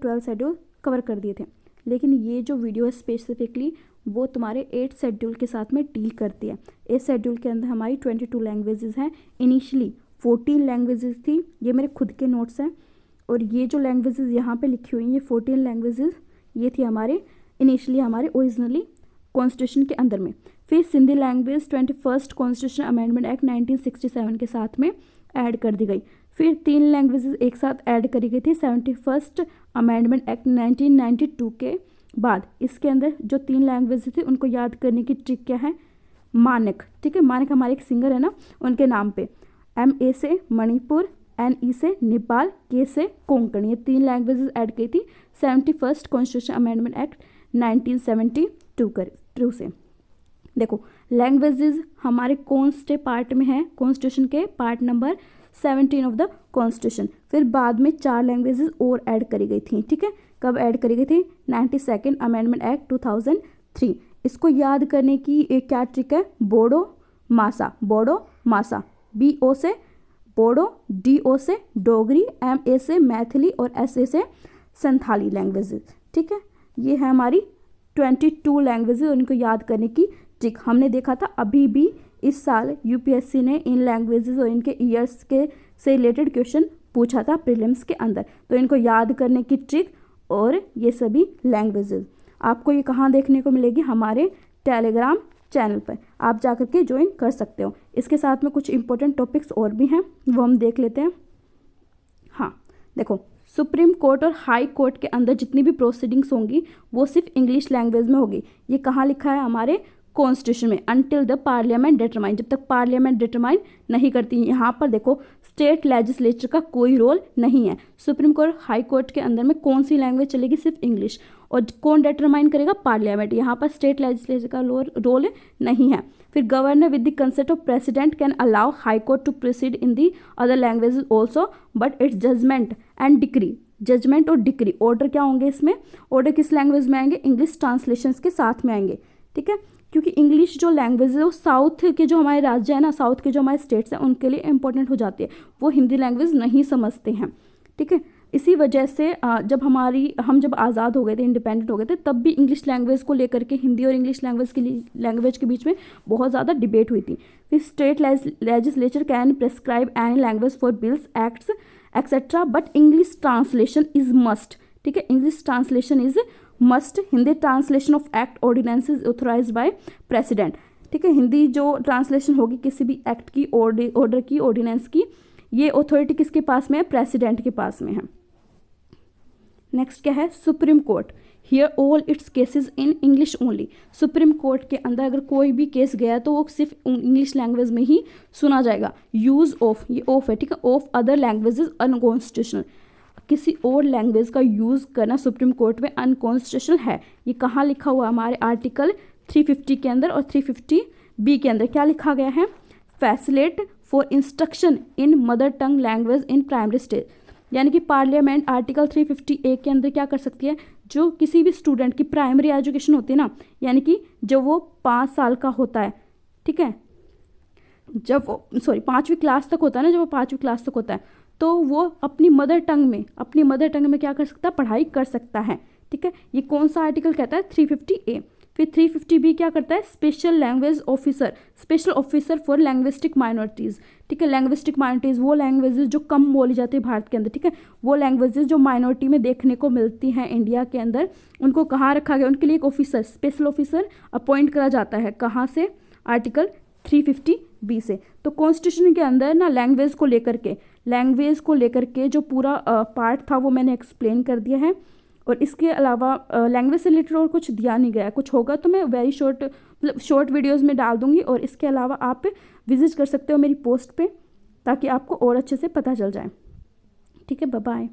12 schedule cover कर दिए थे, लेकिन ये जो वीडियो है स्पेसिफिकली वो तुम्हारे 8 शेड्यूल के साथ में डील करती है। 8 शेड्यूल के अंदर हमारी 22 लैंग्वेजेस हैं। इनिशियली 14 लैंग्वेजेस थी, ये मेरे खुद के नोट्स हैं, और ये जो लैंग्वेजेस यहाँ पे लिखी हुई हैं ये 14 लैंग्वेजेस ये थी हमारे इनिशियली हमारे ओरिजिनली कॉन्स्टिट्यूशन के अंदर में। फिर Sindhi language 21 constitution amendment act 1967 के साथ में ऐड कर दी गई। फिर 3 लैंग्वेजेस एक साथ ऐड करी गई थी 71 अमेंडमेंट एक्ट 1992 के बाद। इसके अंदर जो 3 लैंग्वेजेस थी उनको याद करने की ट्रिक क्या है, मानक, ठीक है, मानक हमारे एक सिंगर है ना, उनके नाम पे। MA से मणिपुर, NE से नेपाल, K से कोंकण, ये 3 लैंग्वेजेस ऐड की थी 71 कॉन्स्टिट्यूशन अमेंडमेंट एक्ट 1972 से। देखो लैंग्वेजेस हमारे कौन से पार्ट में है, कॉन्स्टिट्यूशन के part number 17 of the constitution. फिर बाद में 4 लैंग्वेजेस और ऐड करी गई थी, ठीक है, कब ऐड करी गई थी, 92 अमेंडमेंट एक्ट 2003। इसको याद करने की एक क्या ट्रिक है, बोडो मासा, बोडो मासा, BO से बोडो, DO से डोगरी, MA से मैथिली और SA से संथाली लैंग्वेजेस, ठीक है। ये है हमारी 22 लैंग्वेजेस, उनको याद करने की ट्रिक। हमने देखा था अभी भी इस साल UPSC ने इन लैंग्वेजेस और इनके ईयर्स के से रिलेटेड क्वेश्चन पूछा था प्रीलिम्स के अंदर, तो इनको याद करने की ट्रिक और ये सभी लैंग्वेजेस आपको ये कहाँ देखने को मिलेगी, हमारे टेलीग्राम चैनल पर आप जाकर के ज्वाइन कर सकते हो। इसके साथ में कुछ इंपॉर्टेंट टॉपिक्स और भी हैं, वो हम देख लेते हैं। हाँ देखो, सुप्रीम कोर्ट और हाई कोर्ट के अंदर जितनी भी प्रोसीडिंग्स होंगी वो सिर्फ इंग्लिश लैंग्वेज में होगी। ये कहाँ लिखा है, हमारे कॉन्स्टिट्यूशन में, अनटिल द पार्लियामेंट डिटरमाइन, जब तक पार्लियामेंट डिटरमाइन नहीं करती। यहाँ पर देखो स्टेट लेजिस्लेचर का कोई रोल नहीं है। सुप्रीम कोर्ट हाई कोर्ट के अंदर में कौन सी लैंग्वेज चलेगी, सिर्फ इंग्लिश, और कौन डिटरमाइन करेगा, पार्लियामेंट। यहाँ पर स्टेट लेजिस्लेचर का रोल नहीं है। फिर governor with the consent of president can allow high court to proceed in the other languages also, but its judgement and decree, judgement और डिक्री, ऑर्डर क्या होंगे इसमें, ऑर्डर किस लैंग्वेज में आएंगे, इंग्लिश ट्रांसलेशन के साथ में आएंगे, ठीक है। क्योंकि इंग्लिश जो लैंग्वेज है वो साउथ के जो हमारे राज्य है ना, साउथ के जो हमारे स्टेट्स हैं उनके लिए इंपॉर्टेंट हो जाती है, वो हिंदी लैंग्वेज नहीं समझते हैं, ठीक है। इसी वजह से जब हम जब आज़ाद हो गए थे, इंडिपेंडेंट हो गए थे, तब भी इंग्लिश लैंग्वेज को लेकर के हिंदी और इंग्लिश लैंग्वेज के बीच में बहुत ज़्यादा डिबेट हुई थी। फिर state legislature can prescribe any language for bills, acts etcetera, but English translation is must, ठीक है, English translation is must. Hindi translation of act ordinance is authorised by president, ठीक है। हिंदी जो ट्रांसलेशन होगी किसी भी एक्ट की, ऑर्डर की, ऑर्डिनेंस की, ये अथॉरिटी किसके पास में है, प्रेसिडेंट के पास में है। नेक्स्ट क्या है, supreme court, here all it's cases in English only. Supreme court के अंदर अगर कोई भी केस गया तो वो सिर्फ इंग्लिश लैंग्वेज में ही सुना जाएगा। यूज ऑफ, ये ऑफ है, ठीक है, ऑफ अदर लैंग्वेजेस अनकॉन्स्टिट्यूशनल, किसी और लैंग्वेज का यूज़ करना सुप्रीम कोर्ट में अनकॉन्स्टिट्यूशनल है। ये कहाँ लिखा हुआ है, हमारे आर्टिकल 350 के अंदर और 350B के अंदर क्या लिखा गया है, फैसिलिट for instruction in mother tongue language in primary stage. यानी कि पार्लियामेंट आर्टिकल 350A के अंदर क्या कर सकती है, जो किसी भी स्टूडेंट की प्राइमरी एजुकेशन होती है ना, यानी कि जब वो 5 साल का होता है, ठीक है, जब वो 5वीं क्लास तक होता है ना, जब वो 5वीं क्लास तक होता है तो वो अपनी मदर टंग में क्या कर सकता है, पढ़ाई कर सकता है, ठीक है। ये कौन सा आर्टिकल कहता है, 350A। फिर 350B क्या करता है, special language officer, special officer for linguistic minorities, ठीक है। लैंग्विस्टिक माइनॉरिटीज़ वो लैंग्वेजेस जो कम बोली जाती है भारत के अंदर, ठीक है, वो लैंग्वेजेस जो माइनॉरिटी में देखने को मिलती हैं इंडिया के अंदर, उनको कहाँ रखा गया, उनके लिए एक ऑफिसर, स्पेशल ऑफिसर अपॉइंट करा जाता है, कहाँ से, आर्टिकल 350B से। तो कॉन्स्टिट्यूशन के अंदर ना लैंग्वेज को लेकर के जो पूरा पार्ट था वो मैंने एक्सप्लेन कर दिया है, और इसके अलावा लैंग्वेज से रिलेटेड और कुछ दिया नहीं गया, कुछ होगा तो मैं वेरी शॉर्ट वीडियोस में डाल दूंगी, और इसके अलावा आप विजिट कर सकते हो मेरी पोस्ट पे, ताकि आपको और अच्छे से पता चल जाए, ठीक है। Bye bye.